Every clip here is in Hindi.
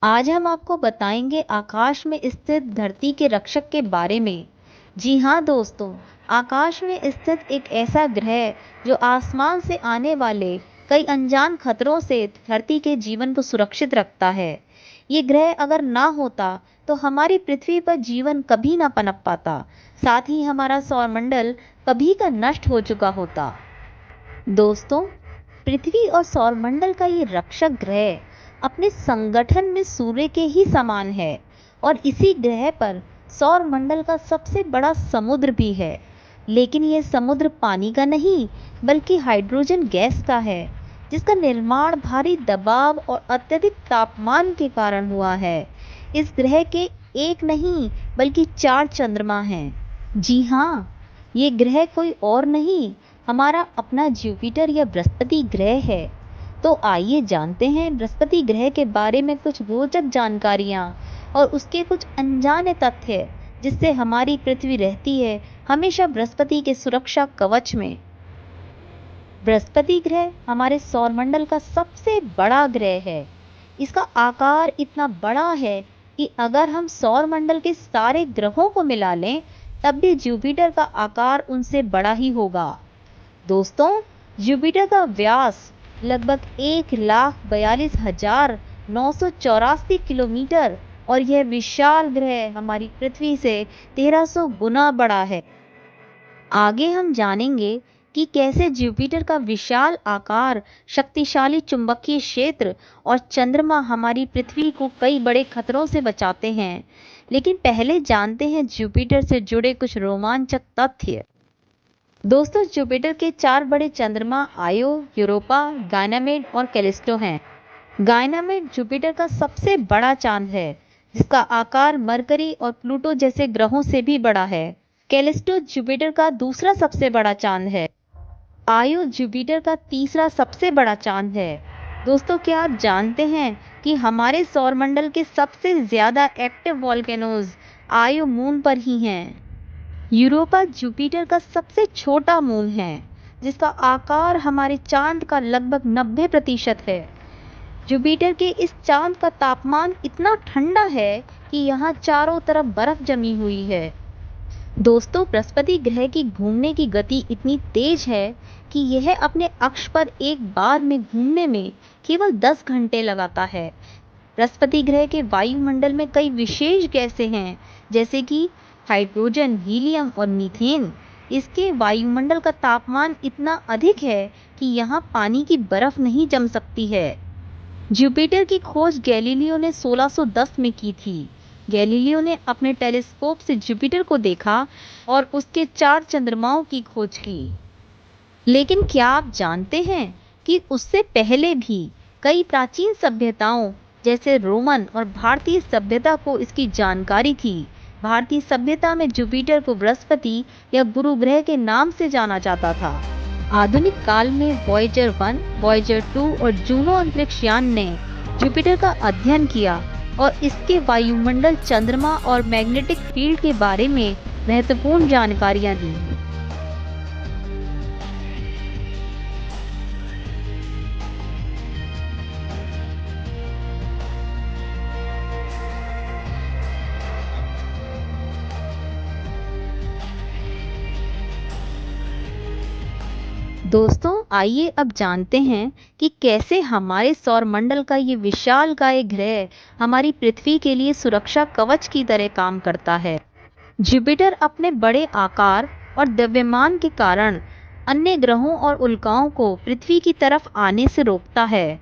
आज हम आपको बताएंगे आकाश में स्थित धरती के रक्षक के बारे में। जी हाँ दोस्तों, आकाश में स्थित एक ऐसा ग्रह जो आसमान से आने वाले कई अनजान खतरों से धरती के जीवन को सुरक्षित रखता है। ये ग्रह अगर ना होता तो हमारी पृथ्वी पर जीवन कभी ना पनप पाता, साथ ही हमारा सौरमंडल कभी का नष्ट हो चुका होता। दोस्तों, पृथ्वी और सौरमंडल का ये रक्षक ग्रह अपने संगठन में सूर्य के ही समान है और इसी ग्रह पर सौरमंडल का सबसे बड़ा समुद्र भी है। लेकिन ये समुद्र पानी का नहीं बल्कि हाइड्रोजन गैस का है, जिसका निर्माण भारी दबाव और अत्यधिक तापमान के कारण हुआ है। इस ग्रह के एक नहीं बल्कि 4 चंद्रमा हैं। जी हाँ, ये ग्रह कोई और नहीं, हमारा अपना जुपिटर या बृहस्पति ग्रह है। तो आइए जानते हैं बृहस्पति ग्रह के बारे में कुछ रोचक जानकारियाँ और उसके कुछ अनजाने तथ्य, जिससे हमारी पृथ्वी रहती है हमेशा बृहस्पति के सुरक्षा कवच में। बृहस्पति ग्रह हमारे सौरमंडल का सबसे बड़ा ग्रह है। इसका आकार इतना बड़ा है कि अगर हम सौरमंडल के सारे ग्रहों को मिला लें तब भी जुपिटर का आकार उनसे बड़ा ही होगा। दोस्तों, जुपिटर का व्यास लगभग 1,42,984 किलोमीटर और यह विशाल ग्रह हमारी पृथ्वी से 1300 गुना बड़ा है। आगे हम जानेंगे कि कैसे जुपिटर का विशाल आकार, शक्तिशाली चुंबकीय क्षेत्र और चंद्रमा हमारी पृथ्वी को कई बड़े खतरों से बचाते हैं। लेकिन पहले जानते हैं जुपिटर से जुड़े कुछ रोमांचक तथ्य। दोस्तों, जुपिटर के 4 बड़े चंद्रमा आयो, यूरोपा, गायनामेड और कैलिस्टो हैं। गायनामेड जुपिटर का सबसे बड़ा चांद है, जिसका आकार मरकरी और प्लूटो जैसे ग्रहों से भी बड़ा है। कैलिस्टो जुपिटर का दूसरा सबसे बड़ा चांद है। आयो जुपिटर का तीसरा सबसे बड़ा चांद है। दोस्तों, क्या आप जानते हैं कि हमारे सौरमंडल के सबसे ज्यादा एक्टिव वॉल्केनोज आयो मून पर ही हैं। यूरोपा जुपिटर का सबसे छोटा मून है, जिसका आकार हमारे चांद का लगभग 90% है। जुपिटर के इस चांद का तापमान इतना ठंडा है कि यहाँ चारों तरफ बर्फ जमी हुई है। दोस्तों, बृहस्पति ग्रह की घूमने की गति इतनी तेज है कि यह अपने अक्ष पर एक बार में घूमने में केवल 10 घंटे लगाता है। बृहस्पति ग्रह के वायुमंडल में कई विशेष गैसें हैं, जैसे कि हाइड्रोजन, हीलियम और मीथेन। इसके वायुमंडल का तापमान इतना अधिक है कि यहाँ पानी की बर्फ नहीं जम सकती है। जुपिटर की खोज गैलीलियो ने 1610 में की थी। गैलीलियो ने अपने टेलीस्कोप से जुपिटर को देखा और उसके 4 चंद्रमाओं की खोज की। लेकिन क्या आप जानते हैं कि उससे पहले भी कई प्राचीन सभ्यताओं जैसे रोमन और भारतीय सभ्यता को इसकी जानकारी थी। भारतीय सभ्यता में जुपिटर को बृहस्पति या गुरु ग्रह के नाम से जाना जाता था। आधुनिक काल में वॉयेजर 1, वॉयेजर 2 और जूनो अंतरिक्ष यान ने जुपिटर का अध्ययन किया और इसके वायुमंडल, चंद्रमा और मैग्नेटिक फील्ड के बारे में महत्वपूर्ण जानकारियां दी। दोस्तों, आइए अब जानते हैं कि कैसे हमारे सौरमंडल का ये विशालकाय ग्रह हमारी पृथ्वी के लिए सुरक्षा कवच की तरह काम करता है। जुपिटर अपने बड़े आकार और द्रव्यमान के कारण अन्य ग्रहों और उल्काओं को पृथ्वी की तरफ आने से रोकता है।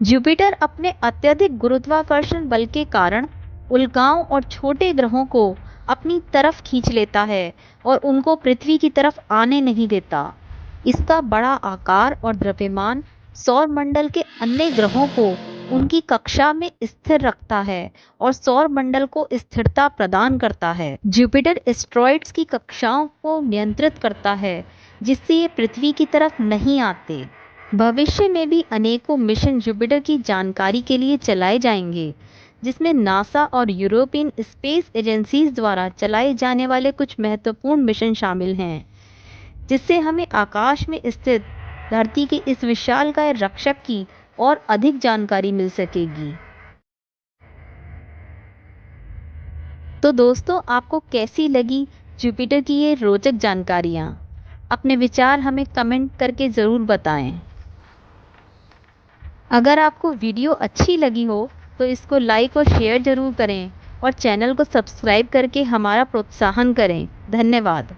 जुपिटर अपने अत्यधिक गुरुत्वाकर्षण बल के कारण उल्काओं और छोटे ग्रहों को अपनी तरफ खींच लेता है और उनको पृथ्वी की तरफ आने नहीं देता। इसका बड़ा आकार और द्रव्यमान सौरमंडल के अन्य ग्रहों को उनकी कक्षा में स्थिर रखता है और सौरमंडल को स्थिरता प्रदान करता है। जुपिटर एस्टेरॉइड्स की कक्षाओं को नियंत्रित करता है, जिससे ये पृथ्वी की तरफ नहीं आते। भविष्य में भी अनेकों मिशन जुपिटर की जानकारी के लिए चलाए जाएंगे, जिसमें नासा और यूरोपियन स्पेस एजेंसीज द्वारा चलाए जाने वाले कुछ महत्वपूर्ण मिशन शामिल हैं, जिससे हमें आकाश में स्थित धरती के इस विशालकाय रक्षक की और अधिक जानकारी मिल सकेगी। तो दोस्तों, आपको कैसी लगी जुपिटर की ये रोचक जानकारियाँ? अपने विचार हमें कमेंट करके ज़रूर बताएं। अगर आपको वीडियो अच्छी लगी हो तो इसको लाइक और शेयर ज़रूर करें और चैनल को सब्सक्राइब करके हमारा प्रोत्साहन करें। धन्यवाद।